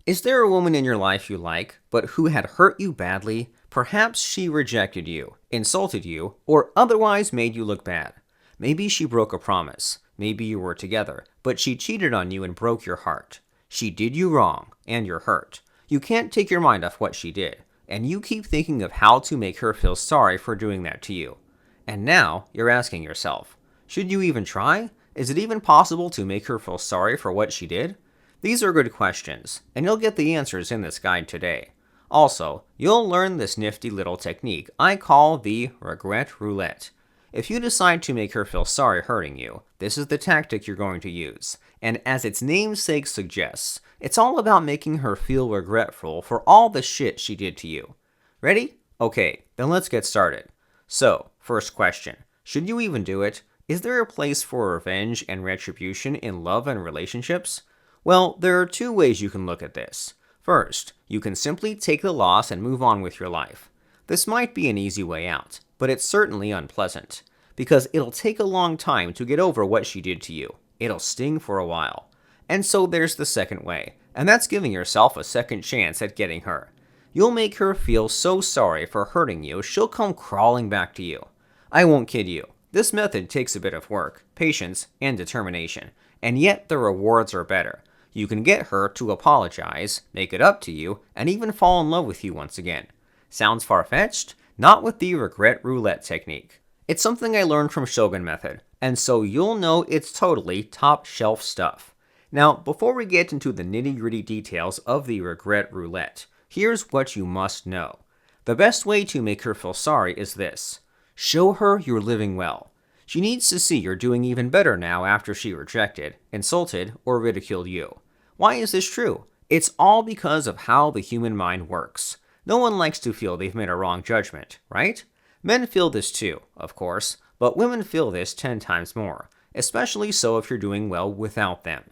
Is there a woman in your life you like, but who had hurt you badly? Perhaps she rejected you, insulted you, or otherwise made you look bad. Maybe she broke a promise. Maybe you were together, but she cheated on you and broke your heart. She did you wrong, and you're hurt. You can't take your mind off what she did, and you keep thinking of how to make her feel sorry for doing that to you. And now you're asking yourself, should you even try? Is it even possible to make her feel sorry for what she did? These are good questions, and you'll get the answers in this guide today. Also, you'll learn this nifty little technique I call the Regret Roulette. If you decide to make her feel sorry hurting you, this is the tactic you're going to use. And as its namesake suggests, it's all about making her feel regretful for all the shit she did to you. Ready? Okay, then let's get started. So, first question, should you even do it? Is there a place for revenge and retribution in love and relationships? Well, there are two ways you can look at this. First, you can simply take the loss and move on with your life. This might be an easy way out, but it's certainly unpleasant, because it'll take a long time to get over what she did to you. It'll sting for a while. And so there's the second way, and that's giving yourself a second chance at getting her. You'll make her feel so sorry for hurting you, she'll come crawling back to you. I won't kid you. This method takes a bit of work, patience, and determination, and yet the rewards are better. You can get her to apologize, make it up to you, and even fall in love with you once again. Sounds far-fetched? Not with the Regret Roulette technique. It's something I learned from Shogun Method, and so you'll know it's totally top-shelf stuff. Now, before we get into the nitty-gritty details of the Regret Roulette, here's what you must know. The best way to make her feel sorry is this. Show her you're living well. She needs to see you're doing even better now after she rejected, insulted, or ridiculed you. Why is this true? It's all because of how the human mind works. No one likes to feel they've made a wrong judgment, right? Men feel this too, of course, but women feel this 10 times more, especially so if you're doing well without them.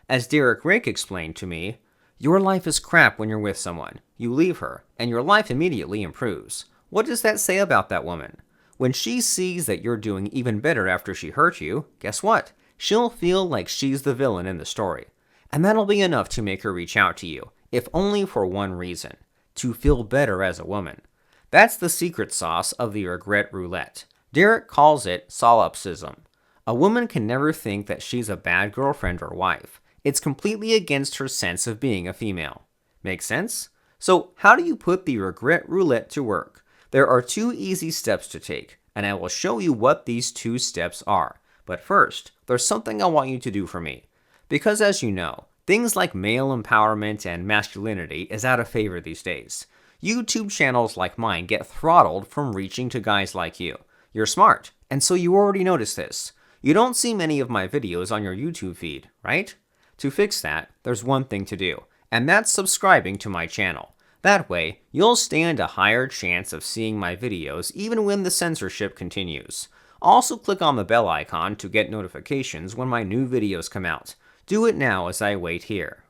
As Derek Rake explained to me, your life is crap when you're with someone. You leave her, and your life immediately improves. What does that say about that woman? When she sees that you're doing even better after she hurt you, guess what? She'll feel like she's the villain in the story. And that'll be enough to make her reach out to you, if only for one reason. To feel better as a woman. That's the secret sauce of the Regret Roulette. Derek calls it solipsism. A woman can never think that she's a bad girlfriend or wife. It's completely against her sense of being a female. Make sense? So how do you put the Regret Roulette to work? There are 2 easy steps to take, and I will show you what these 2 steps are. But first, there's something I want you to do for me. Because as you know, things like male empowerment and masculinity is out of favor these days. YouTube channels like mine get throttled from reaching to guys like you. You're smart, and so you already noticed this. You don't see many of my videos on your YouTube feed, right? To fix that, there's one thing to do, and that's subscribing to my channel. That way, you'll stand a higher chance of seeing my videos even when the censorship continues. Also click on the bell icon to get notifications when my new videos come out. Do it now as I wait here.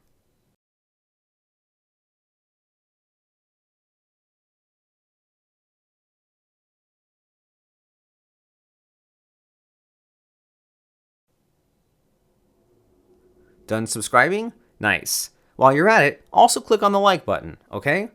Done subscribing? Nice. While you're at it, also click on the like button, okay?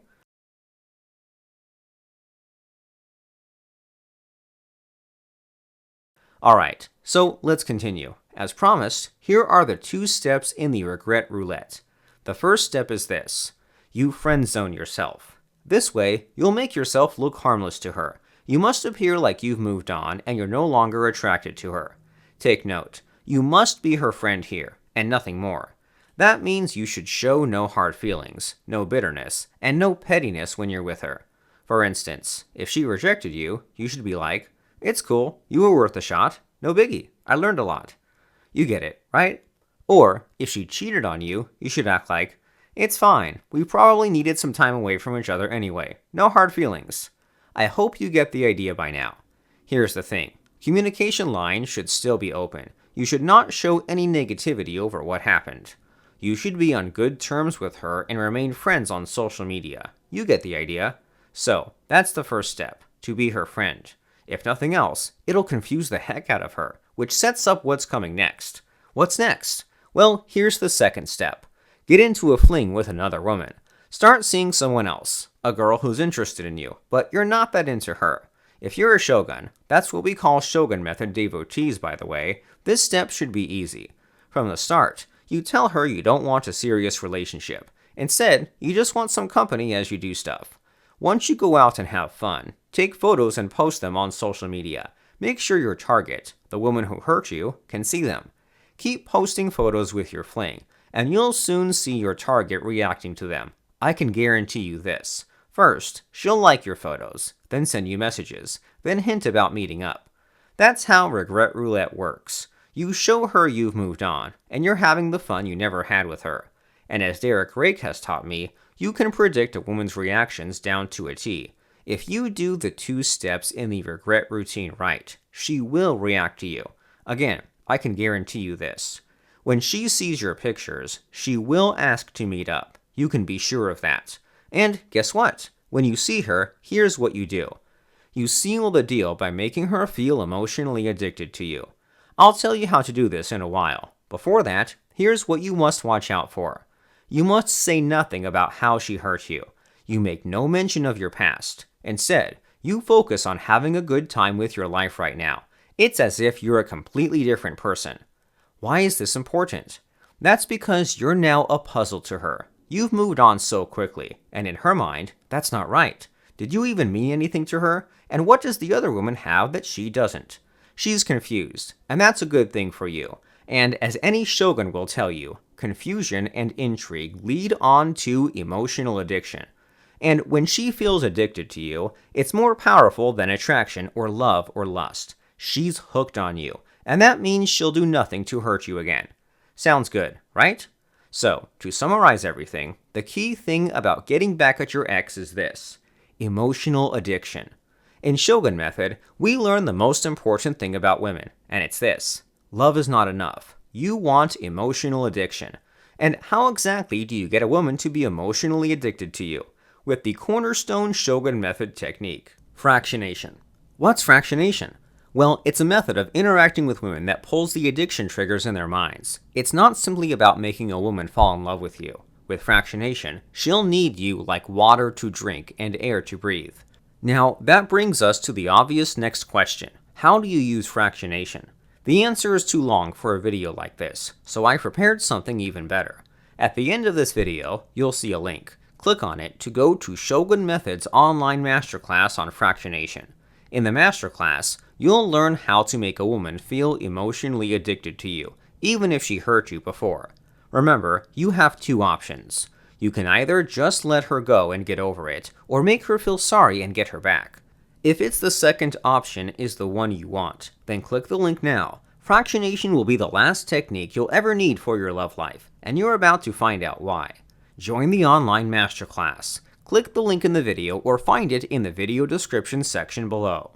Alright, so let's continue. As promised, here are the 2 steps in the Regret Roulette. The first step is this. You friendzone yourself. This way, you'll make yourself look harmless to her. You must appear like you've moved on and you're no longer attracted to her. Take note, you must be her friend here, and nothing more. That means you should show no hard feelings, no bitterness, and no pettiness when you're with her. For instance, if she rejected you, you should be like, "It's cool, you were worth a shot, no biggie, I learned a lot." You get it, right? Or, if she cheated on you, you should act like, "It's fine, we probably needed some time away from each other anyway, no hard feelings." I hope you get the idea by now. Here's the thing, communication lines should still be open. You should not show any negativity over what happened. You should be on good terms with her and remain friends on social media. You get the idea. So, that's the first step, to be her friend. If nothing else, it'll confuse the heck out of her, which sets up what's coming next. What's next? Well, here's the second step. Get into a fling with another woman. Start seeing someone else, a girl who's interested in you, but you're not that into her. If you're a shogun, that's what we call shogun method devotees, by the way, this step should be easy. From the start, you tell her you don't want a serious relationship. Instead, you just want some company as you do stuff. Once you go out and have fun, take photos and post them on social media. Make sure your target, the woman who hurt you, can see them. Keep posting photos with your fling, and you'll soon see your target reacting to them. I can guarantee you this. First, she'll like your photos, then send you messages, then hint about meeting up. That's how Regret Roulette works. You show her you've moved on, and you're having the fun you never had with her. And as Derek Rake has taught me, you can predict a woman's reactions down to a T. If you do the 2 steps in the regret routine right, she will react to you. Again, I can guarantee you this. When she sees your pictures, she will ask to meet up. You can be sure of that. And guess what? When you see her, here's what you do. You seal the deal by making her feel emotionally addicted to you. I'll tell you how to do this in a while. Before that, here's what you must watch out for. You must say nothing about how she hurt you. You make no mention of your past. Instead, you focus on having a good time with your life right now. It's as if you're a completely different person. Why is this important? That's because you're now a puzzle to her. You've moved on so quickly, and in her mind, that's not right. Did you even mean anything to her? And what does the other woman have that she doesn't? She's confused, and that's a good thing for you. And as any shogun will tell you, confusion and intrigue lead on to emotional addiction. And when she feels addicted to you, it's more powerful than attraction or love or lust. She's hooked on you, and that means she'll do nothing to hurt you again. Sounds good, right? So, to summarize everything, the key thing about getting back at your ex is this: emotional addiction. In Shogun Method, we learn the most important thing about women, and it's this: love is not enough. You want emotional addiction. And how exactly do you get a woman to be emotionally addicted to you? With the cornerstone Shogun Method technique, fractionation. What's fractionation? Well, it's a method of interacting with women that pulls the addiction triggers in their minds. It's not simply about making a woman fall in love with you. With fractionation, she'll need you like water to drink and air to breathe. Now, that brings us to the obvious next question. How do you use fractionation? The answer is too long for a video like this, so I prepared something even better. At the end of this video, you'll see a link. Click on it to go to Shogun Method's online masterclass on fractionation. In the masterclass, you'll learn how to make a woman feel emotionally addicted to you, even if she hurt you before. Remember, you have 2 options. You can either just let her go and get over it, or make her feel sorry and get her back. If it's the second option is the one you want, then click the link now. Fractionation will be the last technique you'll ever need for your love life, and you're about to find out why. Join the online masterclass. Click the link in the video or find it in the video description section below.